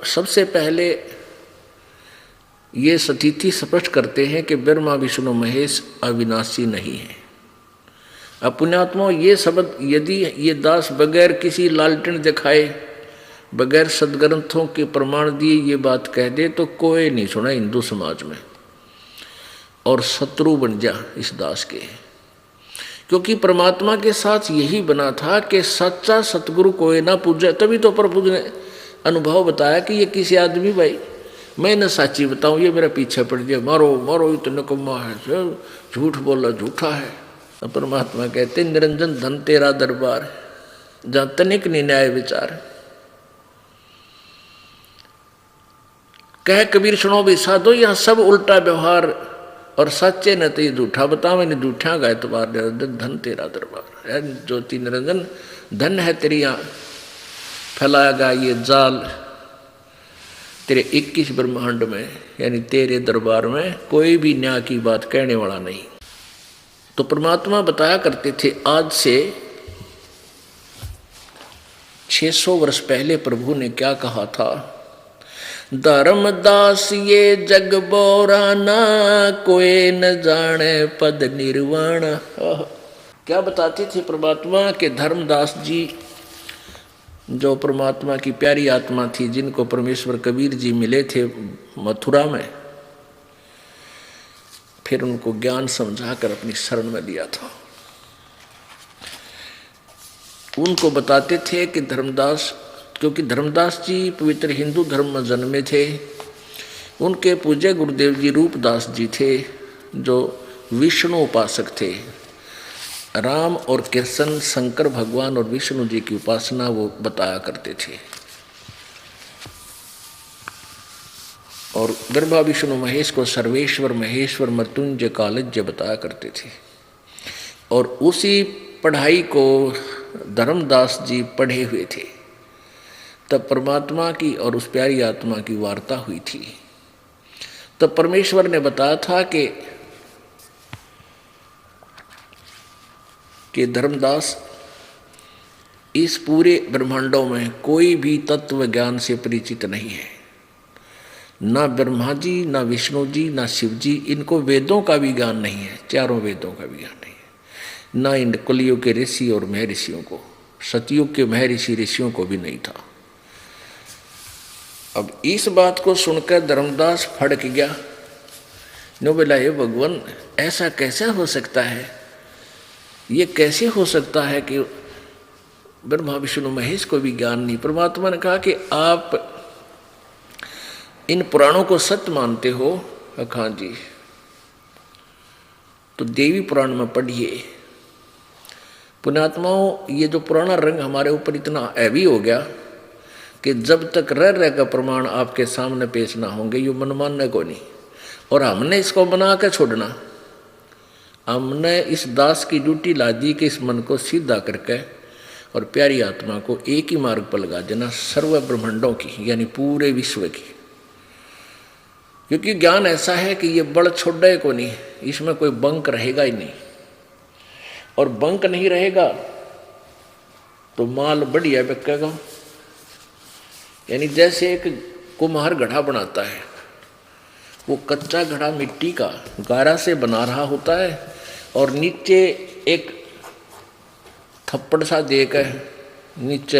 सबसे पहले ये स्थिति स्पष्ट करते हैं कि ब्रह्मा विष्णु महेश अविनाशी नहीं है। अब पुण्यात्मा ये शब्द यदि ये दास बगैर किसी लालटेन दिखाए, बगैर सदग्रंथों के प्रमाण दिए ये बात कह दे तो कोई नहीं सुना हिंदू समाज में, और शत्रु बन जा इस दास के। क्योंकि परमात्मा के साथ यही बना था कि सच्चा सतगुरु कोई ना पूजा। तभी तो प्रभु ने अनुभव बताया कि ये किसी आदमी भाई मैं न साची बताऊं, ये मेरा पीछे पड़ गया, मारो मारो इतना कम्मा है, झूठ बोला झूठा है। तो परमात्मा कहते निरंजन धन तेरा दरबार, जहां तनिक नहीं न्याय विचार। कह कबीर सुनो भी साधो, यहाँ सब उल्टा व्यवहार और सच्चे न तो ये झूठा बताओ, मैंने झूठा गाय तुम्हार धन तेरा दरबार। ज्योति निरंजन धन है तेरी यहाँ फैलाया गया ये जाल तेरे 21 ब्रह्मांड में, यानी तेरे दरबार में कोई भी न्याय की बात कहने वाला नहीं। तो परमात्मा बताया करते थे, आज से 600 वर्ष पहले प्रभु ने क्या कहा था, धर्मदास ये जग बोराना, कोई न जाने पद निर्वाण। क्या बताते थे परमात्मा के धर्मदास जी जो परमात्मा की प्यारी आत्मा थी, जिनको परमेश्वर कबीर जी मिले थे मथुरा में, फिर उनको ज्ञान समझाकर अपनी शरण में लिया था। उनको बताते थे कि धर्मदास, क्योंकि धर्मदास जी पवित्र हिंदू धर्म में जन्मे थे, उनके पूज्य गुरुदेव जी रूपदास जी थे जो विष्णु उपासक थे। राम और कृष्ण, शंकर भगवान और विष्णु जी की उपासना वो बताया करते थे, और ब्रह्मा विष्णु महेश को सर्वेश्वर महेश्वर मृत्युंजय कालज्य बताया करते थे। और उसी पढ़ाई को धर्मदास जी पढ़े हुए थे, तब परमात्मा की और उस प्यारी आत्मा की वार्ता हुई थी। तब परमेश्वर ने बताया था कि धर्मदास, इस पूरे ब्रह्मांडों में कोई भी तत्व ज्ञान से परिचित नहीं है, ना ब्रह्मा जी, ना विष्णु जी, ना शिव जी, इनको वेदों का भी ज्ञान नहीं है, चारों वेदों का भी ज्ञान नहीं है, ना इन कलियुग के ऋषि और महर्षियों को, सतयुग के महर्षि ऋषियों को भी नहीं था। अब इस बात को सुनकर धर्मदास फड़क गया, नो बोला हे भगवान, ऐसा कैसे हो सकता है, ये कैसे हो सकता है कि ब्रह्मा विष्णु महेश को भी ज्ञान नहीं। परमात्मा ने कहा कि आप इन पुराणों को सत्य मानते हो? हाँ जी। तो देवी पुराण में पढ़िए। पुण्यात्माओं, ये जो पुराना रंग हमारे ऊपर इतना हैवी हो गया कि जब तक रह का प्रमाण आपके सामने पेश ना होंगे ये मन मानने को नहीं, और हमने इसको बना के छोड़ना। हमने इस दास की ड्यूटी ला दी कि इस मन को सीधा करके और प्यारी आत्मा को एक ही मार्ग पर लगा देना, सर्व ब्रह्मांडों की, यानी पूरे विश्व की। क्योंकि ज्ञान ऐसा है कि ये बड़ छोड़े को नहीं, इसमें कोई बंक रहेगा ही नहीं, और बंक नहीं रहेगा तो माल बढ़िया बिकेगा। यानी जैसे एक कुम्हार घड़ा बनाता है, वो कच्चा घड़ा मिट्टी का गारा से बना रहा होता है, और नीचे एक थप्पड़ सा देकर नीचे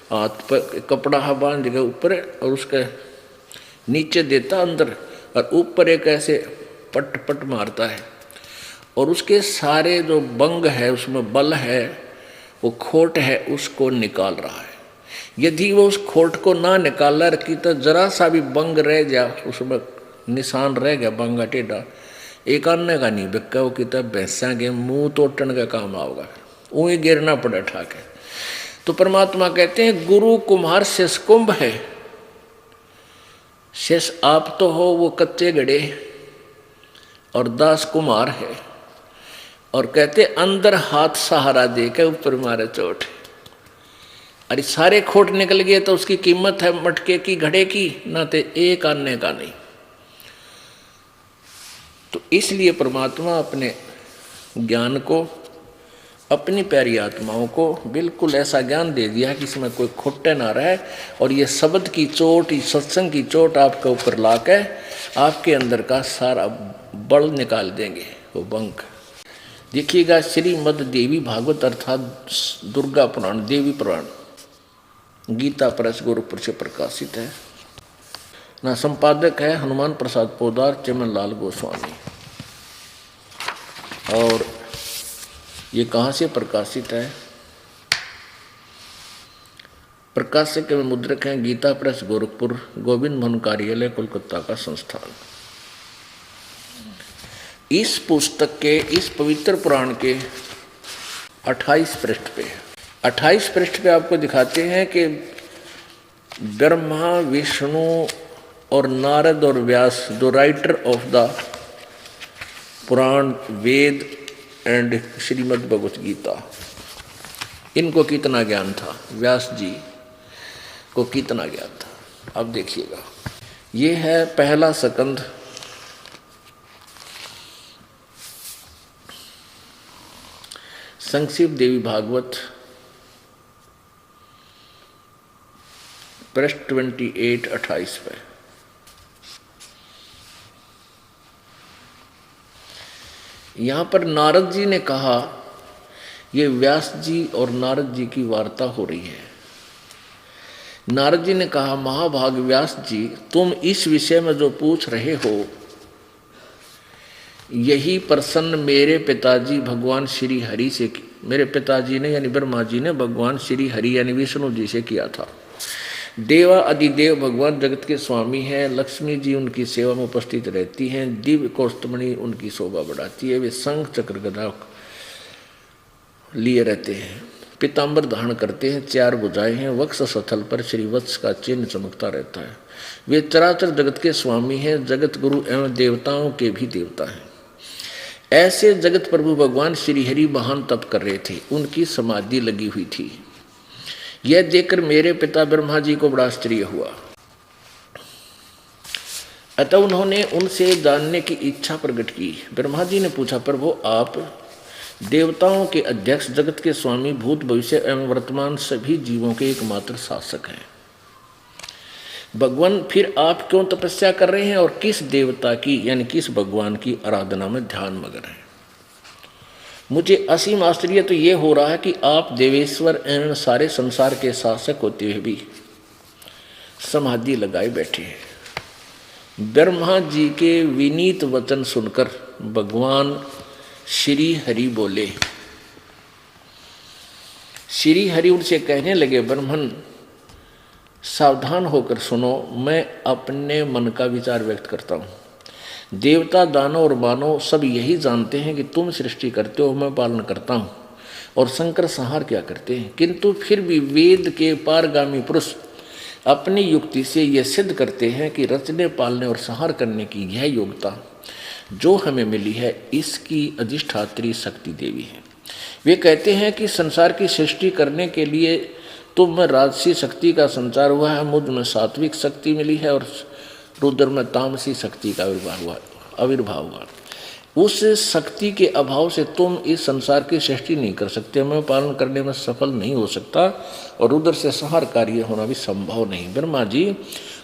हाथ पर कपड़ा बांध के ऊपर, और उसके नीचे देता अंदर, और ऊपर एक ऐसे पट पट मारता है, और उसके सारे जो बंग है, उसमें बल है, वो खोट है, उसको निकाल रहा है। यदि वो उस खोट को ना निकाला रखी तो जरा सा भी बंग रह गया, उसमें निशान रह गया बंगा टेढ़ा, एक अन्य का नहीं बिका, वो कितना भैंसा के मुंह तोड़ने का काम आओगा, वहीं गिरना पड़े ठाके। तो परमात्मा कहते हैं गुरु कुम्हार शेष कुंभ है, शेष आप तो हो वो कच्चे घड़े, और दास कुम्हार है। और कहते अंदर हाथ सहारा दे के ऊपर मारे चोट। अरे सारे खोट निकल गए तो उसकी कीमत है मटके की, घड़े की, ना तो एक आने का नहीं। तो इसलिए परमात्मा अपने ज्ञान को, अपनी प्यारी आत्माओं को बिल्कुल ऐसा ज्ञान दे दिया कि इसमें कोई खोटे ना रहे, और ये शब्द की चोट, ये सत्संग की चोट आपके ऊपर लाके आपके अंदर का सारा बल निकाल देंगे वो बंक। देखिएगा श्रीमद देवी भागवत अर्थात दुर्गा पुराण, देवी पुराण, गीता प्रेस गोरखपुर से प्रकाशित है ना। संपादक है हनुमान प्रसाद पोदार, चमन लाल गोस्वामी। और ये कहाँ से प्रकाशित है? प्रकाशक एवं मुद्रक हैं गीता प्रेस गोरखपुर, गोविंद मोहन कार्यालय, कोलकाता का संस्थान। इस पुस्तक के, इस पवित्र पुराण के 28 पृष्ठ पे, 28 पृष्ठ पे आपको दिखाते हैं कि ब्रह्मा, विष्णु और नारद और व्यास, जो writer of the Purana, Veda and Shrimad Bhagavad Gita, इनको कितना ज्ञान था, व्यास जी को कितना ज्ञान था। अब देखिएगा, ये है पहला स्कंद, संक्षिप्त देवी भागवत, पृष्ठ 28 पे। यहाँ पर नारद जी ने कहा, ये व्यास जी और नारद जी की वार्ता हो रही है। नारद जी ने कहा, महाभाग व्यास जी, तुम इस विषय में जो पूछ रहे हो, यही प्रश्न मेरे पिताजी भगवान श्री हरि से, मेरे पिताजी ने यानी ब्रह्मा जी ने भगवान श्री हरि यानी विष्णु जी से किया था। देवा अधिदेव भगवान जगत के स्वामी हैं, लक्ष्मी जी उनकी सेवा में उपस्थित रहती हैं, दिव्य कौस्तुभमणि उनकी शोभा बढ़ाती है, वे शंख चक्र गदा लिए रहते हैं, पीताम्बर धारण करते हैं, 4 भुजाएं हैं, वक्ष स्थल पर श्री वत्स का चिन्ह चमकता रहता है। वे चराचर जगत के स्वामी हैं, जगत गुरु एवं देवताओं के भी देवता हैं। ऐसे जगत प्रभु भगवान श्री हरि महान तप कर रहे थे, उनकी समाधि लगी हुई थी। यह देखकर मेरे पिता ब्रह्मा जी को बड़ा आश्चर्य हुआ, अतः उन्होंने उनसे जानने की इच्छा प्रकट की। ब्रह्मा जी ने पूछा, प्रभु आप देवताओं के अध्यक्ष, जगत के स्वामी, भूत भविष्य एवं वर्तमान सभी जीवों के एकमात्र शासक हैं। भगवान फिर आप क्यों तपस्या कर रहे हैं और किस देवता की यानी किस भगवान की आराधना में ध्यान मग्न हैं? मुझे असीम आश्चर्य तो ये हो रहा है कि आप देवेश्वर एवं सारे संसार के शासक होते हुए भी समाधि लगाए बैठे हैं। ब्रह्मा जी के विनीत वचन सुनकर भगवान श्री हरि बोले। श्री हरि उनसे कहने लगे, ब्रह्मन सावधान होकर सुनो, मैं अपने मन का विचार व्यक्त करता हूँ। देवता, दानव और मानव सब यही जानते हैं कि तुम सृष्टि करते हो, मैं पालन करता हूँ, और संकर संहार क्या करते हैं। किंतु फिर भी वेद के पारगामी पुरुष अपनी युक्ति से यह सिद्ध करते हैं कि रचने, पालने और संहार करने की यह योग्यता जो हमें मिली है, इसकी अधिष्ठात्री शक्ति देवी है। वे कहते हैं कि संसार की सृष्टि करने के लिए तुम में राजसी शक्ति का संचार हुआ है, मुझ में सात्विक शक्ति मिली है और रुद्र में तामसी शक्ति का आविर्भाव हुआ। उस शक्ति के अभाव से तुम इस संसार की सृष्टि नहीं कर सकते, मैं पालन करने में सफल नहीं हो सकता, और रुद्र से संहार कार्य होना भी संभव नहीं। ब्रह्मा जी,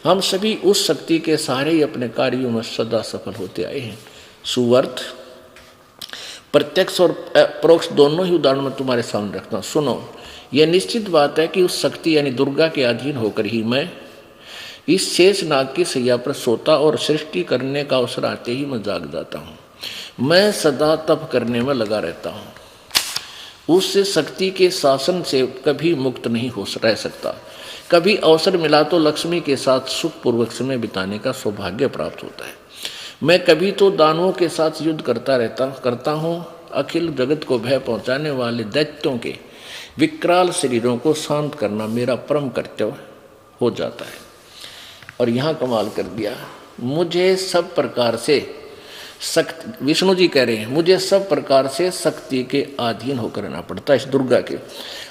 हम सभी उस शक्ति के सहारे ही अपने कार्यों में सदा सफल होते आए हैं। सुवर्त, प्रत्यक्ष और परोक्ष दोनों ही उदाहरण में तुम्हारे सामने रखता हूं। सुनो, यह निश्चित बात है कि उस शक्ति यानी दुर्गा के अधीन होकर ही मैं इस शेष नाग की सैया पर सोता और सृष्टि करने का अवसर आते ही मैं जाग जाता हूँ। मैं सदा तप करने में लगा रहता हूँ। उस शक्ति के शासन से कभी मुक्त नहीं हो रह सकता। कभी अवसर मिला तो लक्ष्मी के साथ सुखपूर्वक समय बिताने का सौभाग्य प्राप्त होता है। मैं कभी तो दानवों के साथ युद्ध करता हूँ। अखिल जगत को भय पहुँचाने वाले दैत्यों के विकराल शरीरों को शांत करना मेरा परम कर्तव्य हो जाता है। और यहाँ कमाल कर दिया, मुझे सब प्रकार से शक्ति, विष्णु जी कह रहे हैं, मुझे सब प्रकार से शक्ति के अधीन होकर रहना पड़ता है, इस दुर्गा के।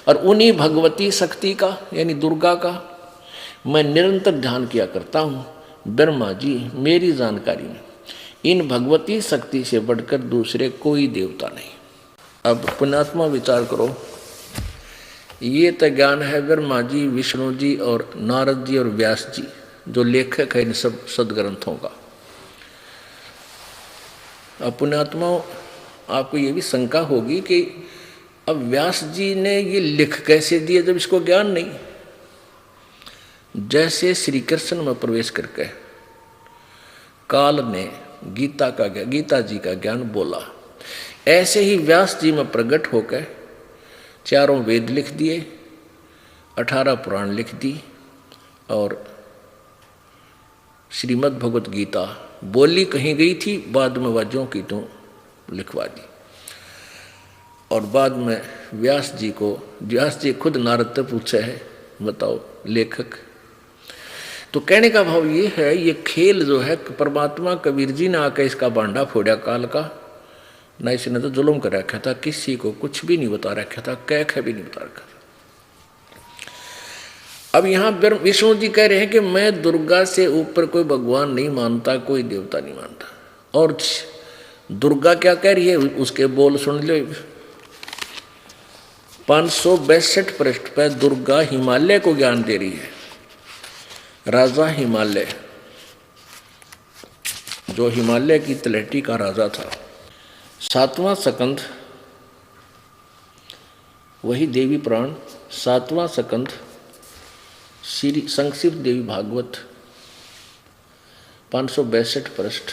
और उन्हीं भगवती शक्ति का यानी दुर्गा का मैं निरंतर ध्यान किया करता हूँ। ब्रह्मा जी, मेरी जानकारी में इन भगवती शक्ति से बढ़कर दूसरे कोई देवता नहीं। अब पुण्यात्मा विचार करो, ये तो ज्ञान है ब्रह्मा जी, विष्णु जी और नारद जी और व्यास जी जो लेखक है इन सब सदग्रंथों का। अब पुण्यात्माओं, आपको ये भी शंका होगी कि अब व्यास जी ने ये लिख कैसे दिए जब इसको ज्ञान नहीं। जैसे श्री कृष्ण में प्रवेश करके काल ने गीता जी का ज्ञान बोला, ऐसे ही व्यास जी में प्रकट होकर चारों वेद लिख दिए, 18 पुराण लिख दी और श्रीमद् भगवत गीता बोली कहीं गई थी, बाद में वाद्यों की तो लिखवा दी। और बाद में व्यास जी खुद नारद से पूछे है, बताओ लेखक। तो कहने का भाव ये है, ये खेल जो है परमात्मा कबीर जी ने आकर इसका बांडा फोड़ा काल का, ना इसने तो जुल्म कर रखा था, किसी को कुछ भी नहीं बता रखा था, कह भी नहीं बता रखा था। अब यहाँ विष्णु जी कह रहे हैं कि मैं दुर्गा से ऊपर कोई भगवान नहीं मानता, कोई देवता नहीं मानता। और दुर्गा क्या कह रही है, उसके बोल सुन लो। 562 पृष्ठ पर दुर्गा हिमालय को ज्ञान दे रही है। राजा हिमालय, जो हिमालय की तलहटी का राजा था, 7वां स्कंध, वही देवी पुराण 7वां स्कंध, श्री संक्षिप्त देवी भागवत 562 पृष्ठ।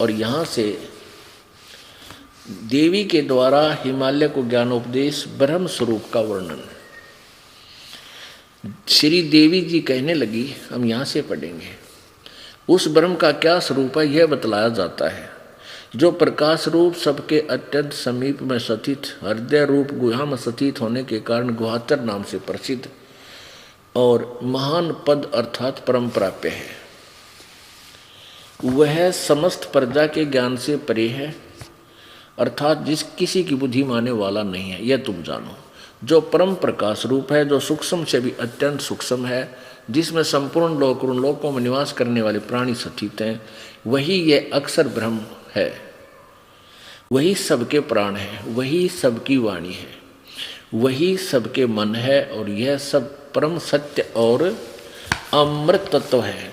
और यहाँ से देवी के द्वारा हिमालय को ज्ञानोपदेश ब्रह्म स्वरूप का वर्णन। श्री देवी जी कहने लगी, हम यहाँ से पढ़ेंगे, उस ब्रह्म का क्या स्वरूप है यह बतलाया जाता है, जो प्रकाश रूप सबके अत्यंत समीप में स्थित हृदय रूप गुहा में स्थित होने के कारण गुहाचर नाम से प्रसिद्ध और महान पद अर्थात परम प्राप्य है। वह समस्त प्रजा के ज्ञान से परे है, अर्थात जिस किसी की बुद्धि माने वाला नहीं है, यह तुम जानो। जो परम प्रकाश रूप है, जो सूक्ष्म से भी अत्यंत सूक्ष्म है, जिसमें संपूर्ण लोकों में निवास करने वाले प्राणी स्थित हैं, वही ये अक्षर ब्रह्म है, वही सबके प्राण है, वही सबकी वाणी है, वही सबके मन है, और यह सब परम सत्य और अमृत तत्व है,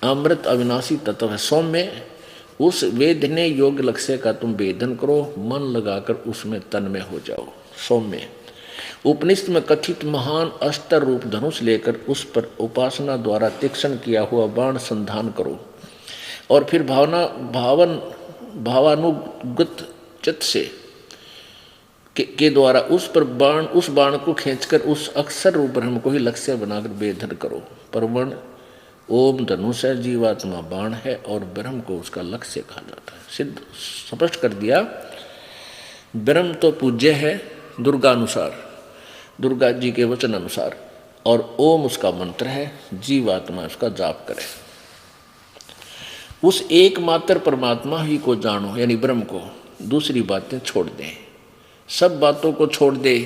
अमृत अविनाशी तत्व है। सौम्य उस वेदने योग्य लक्ष्य का तुम वेदन करो, मन लगाकर उसमें तन्मय हो जाओ। सौम्य उपनिषद में कथित महान अस्त्र रूप धनुष लेकर उस पर उपासना द्वारा तीक्ष्ण किया हुआ बाण संधान करो, और फिर भावानुगत चित्त से के द्वारा उस बाण को खींचकर उस अक्षर रूप ब्रह्म को ही लक्ष्य बनाकर वेधन करो। परमण ओम धनुष है, जीवात्मा बाण है, और ब्रह्म को उसका लक्ष्य कहा जाता है। सिद्ध स्पष्ट कर दिया, ब्रह्म तो पूज्य है दुर्गा अनुसार, दुर्गा जी के वचन अनुसार, और ओम उसका मंत्र है, जीवात्मा उसका जाप करे। उस एकमात्र परमात्मा ही को जानो, यानी ब्रह्म को, दूसरी बातें छोड़ दें, सब बातों को छोड़ दे,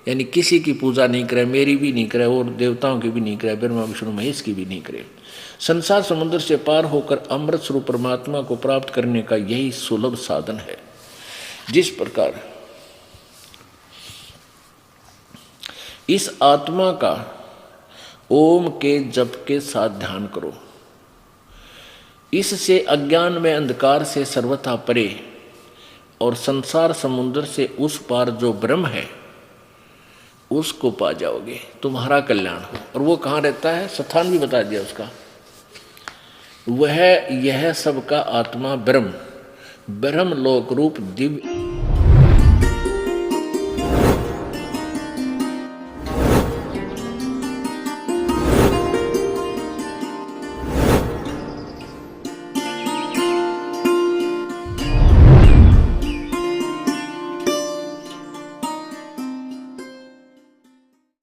यानी किसी की पूजा नहीं करे, मेरी भी नहीं करे, और देवताओं की भी नहीं करे, ब्रह्मा विष्णु महेश की भी नहीं करे। संसार समुद्र से पार होकर अमृत स्वरूप परमात्मा को प्राप्त करने का यही सुलभ साधन है। जिस प्रकार इस आत्मा का ओम के जप के साथ ध्यान करो, इससे अज्ञान में अंधकार से सर्वथा परे और संसार समुद्र से उस पार जो ब्रह्म है उसको पा जाओगे, तुम्हारा कल्याण हो। और वो कहाँ रहता है, स्थान भी बता दिया उसका, वह यह सबका आत्मा ब्रह्म लोक रूप दिव्य